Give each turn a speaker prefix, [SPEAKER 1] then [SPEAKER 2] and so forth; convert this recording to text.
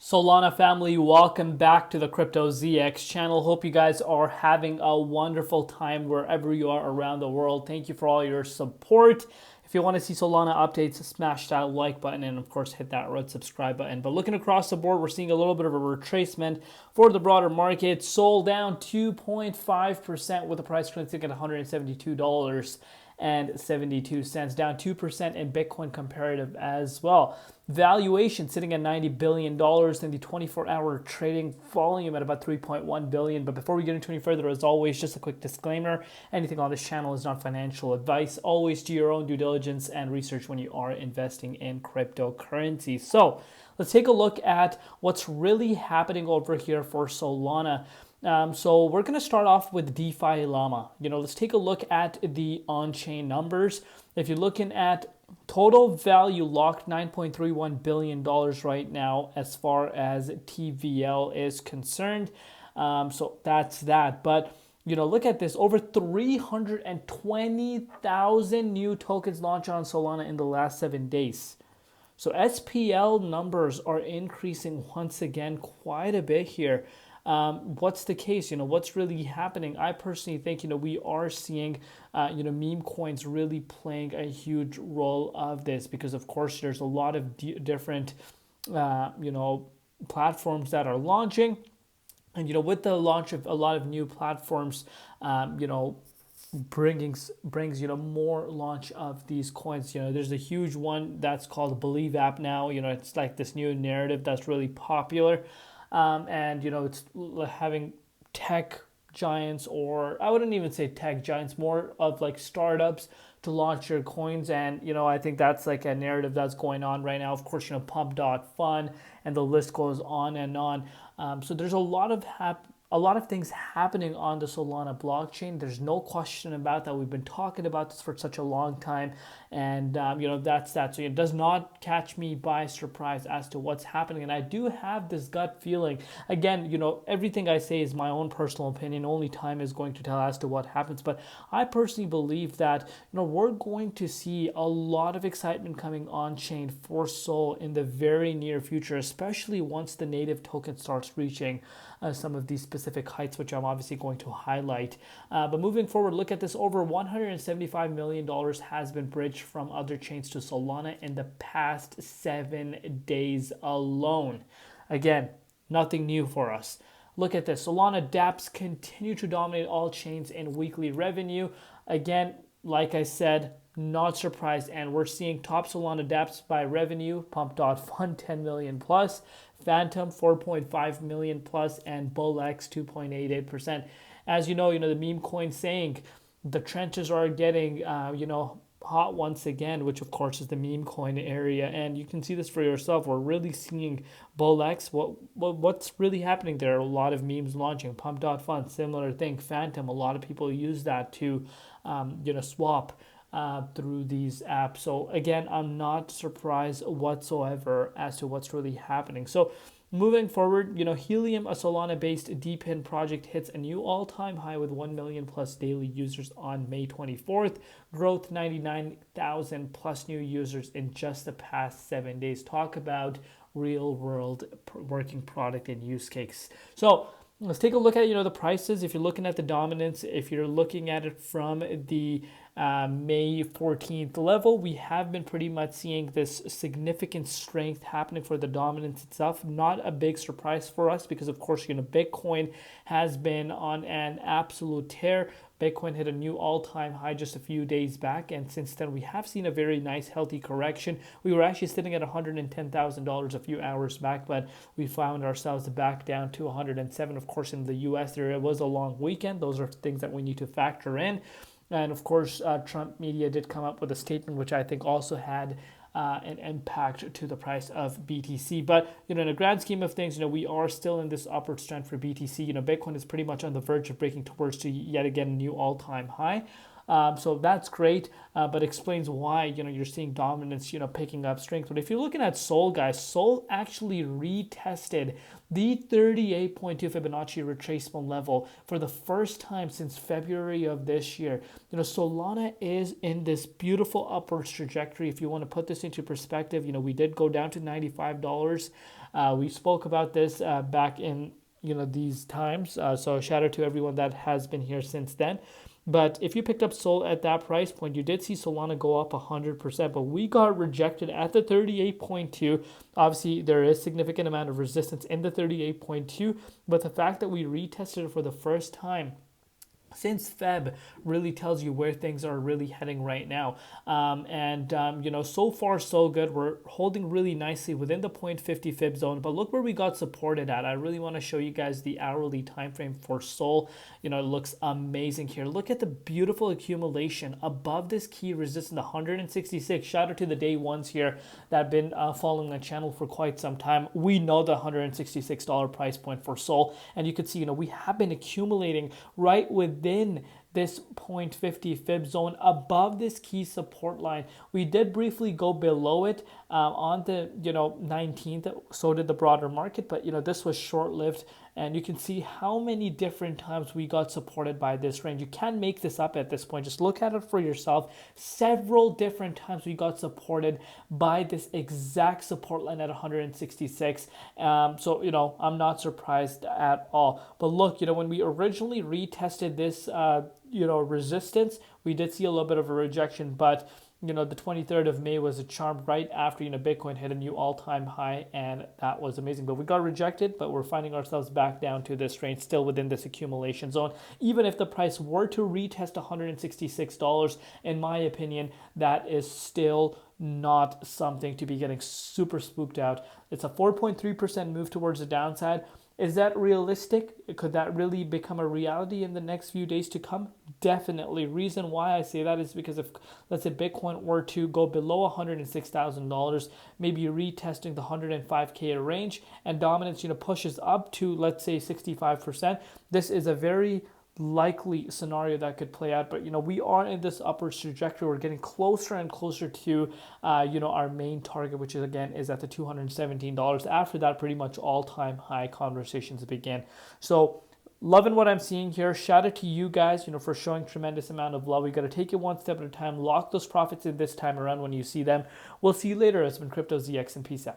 [SPEAKER 1] Solana family, welcome back to the Crypto ZX channel. Hope you guys are having a wonderful time wherever you are around the world. Thank you for all your support. If you want to see Solana updates, smash that like button and of course hit that red subscribe button. But looking across the board, we're seeing a little bit of a retracement for the broader market. Sol down 2.5% with the price currently sitting at $172.72, down 2% in Bitcoin comparative as well. Valuation sitting at $90 billion in the 24-hour trading volume at about 3.1 billion. But before we get into any further, as always, just a quick disclaimer. Anything on this channel is not financial advice. Always do your own due diligence and research when you are investing in cryptocurrencies. So let's take a look at what's really happening over here for Solana. So we're going to start off with DeFi Llama. Let's take a look at the on-chain numbers. If you're looking at total value locked, $9.31 billion right now as far as TVL is concerned. So that's that. But, look at this. Over 320,000 new tokens launched on Solana in the last 7 days. So SPL numbers are increasing once again quite a bit here. What's the case? What's really happening? I personally think, we are seeing, meme coins really playing a huge role of this because, of course, there's a lot of different, platforms that are launching. And, with the launch of a lot of new platforms, brings more launch of these coins. There's a huge one that's called Believe app now. It's like this new narrative that's really popular. And it's having tech giants, or I wouldn't even say tech giants, more of like startups to launch your coins. And I think that's like a narrative that's going on right now. Of course, pump.fun, and the list goes on and on. So there's a lot of things happening on the Solana blockchain. There's no question about that. We've been talking about this for such a long time, and that's that. So it does not catch me by surprise as to what's happening. And I do have this gut feeling. Again, everything I say is my own personal opinion. Only time is going to tell as to what happens. But I personally believe that we're going to see a lot of excitement coming on chain for Sol in the very near future, especially once the native token starts reaching some of these specific heights, which I'm obviously going to highlight. But moving forward, look at this. Over $175 million has been bridged from other chains to Solana in the past 7 days alone. Again, nothing new for us. Look at this. Solana dApps continue to dominate all chains in weekly revenue. Again, like I said, not surprised, and we're seeing top Solana dApps by revenue, Pump.fun 10 million plus, Phantom 4.5 million plus, and BullX 2.88%. As you know, the meme coin saying the trenches are getting hot once again, which of course is the meme coin area, and you can see this for yourself. We're really seeing BullX. What's really happening there? A lot of memes launching. Pump.fun, similar thing. Phantom, a lot of people use that to swap through these apps. So again, I'm not surprised whatsoever as to what's really happening. So moving forward, Helium, a Solana-based DePIN project, hits a new all-time high with 1 million plus daily users on May 24th. Growth 99,000 plus new users in just the past 7 days. Talk about real-world working product and use case. So let's take a look at the prices. If you're looking at the dominance, if you're looking at it from the May 14th level, we have been pretty much seeing this significant strength happening for the dominance itself. Not a big surprise for us because, of course, Bitcoin has been on an absolute tear. Bitcoin hit a new all-time high just a few days back, and since then we have seen a very nice healthy correction. We were actually sitting at $110,000 a few hours back, but we found ourselves back down to 107. Of course, in the US there was a long weekend. Those are things that we need to factor in. And of course, Trump media did come up with a statement which I think also had an impact to the price of BTC. But in the grand scheme of things, we are still in this upward trend for BTC. Bitcoin is pretty much on the verge of breaking towards to yet again a new all-time high. So that's great, but explains why you're seeing dominance picking up strength. But if you're looking at Sol, guys, Sol actually retested the 38.2 Fibonacci retracement level for the first time since February of this year. Solana is in this beautiful upwards trajectory. If you want to put this into perspective, we did go down to $95 We spoke about this back in these times. So shout out to everyone that has been here since then. But if you picked up Sol at that price point, you did see Solana go up 100%, but we got rejected at the 38.2. Obviously, there is significant amount of resistance in the 38.2, but the fact that we retested it for the first time since Feb really tells you where things are really heading right now. So far so good. We're holding really nicely within the 0.50 fib zone, but look where we got supported at. I really want to show you guys the hourly time frame for Sol. It looks amazing here. Look at the beautiful accumulation above this key resistance, 166. Shout out to the day ones here that have been following the channel for quite some time. We know the $166 price point for Sol, and you can see, we have been accumulating right within this 0.50 fib zone above this key support line. We did briefly go below it on the 19th. So did the broader market, but this was short-lived, and you can see how many different times we got supported by this range. You can't make this up at this point. Just look at it for yourself. Several different times we got supported by this exact support line at 166. So I'm not surprised at all. But look, when we originally retested this resistance, we did see a little bit of a rejection, but the 23rd of May was a charm right after Bitcoin hit a new all-time high, and that was amazing. But we got rejected, but we're finding ourselves back down to this range, still within this accumulation zone. Even if the price were to retest $166, in my opinion, that is still not something to be getting super spooked out. It's a 4.3% move towards the downside. Is that realistic? Could that really become a reality in the next few days to come? Definitely. Reason why I say that is because if, let's say, Bitcoin were to go below $106,000, maybe retesting the 105K range, and dominance, pushes up to, let's say, 65%, this is a very likely scenario that could play out. But we are in this upward trajectory. We're getting closer and closer to our main target, which is at the $217. After that, pretty much all-time high conversations begin. So loving what I'm seeing here. Shout out to you guys for showing tremendous amount of love. We got to take it one step at a time, lock those profits in this time around when you see them. We'll see you later. It's been Crypto ZX, and peace out.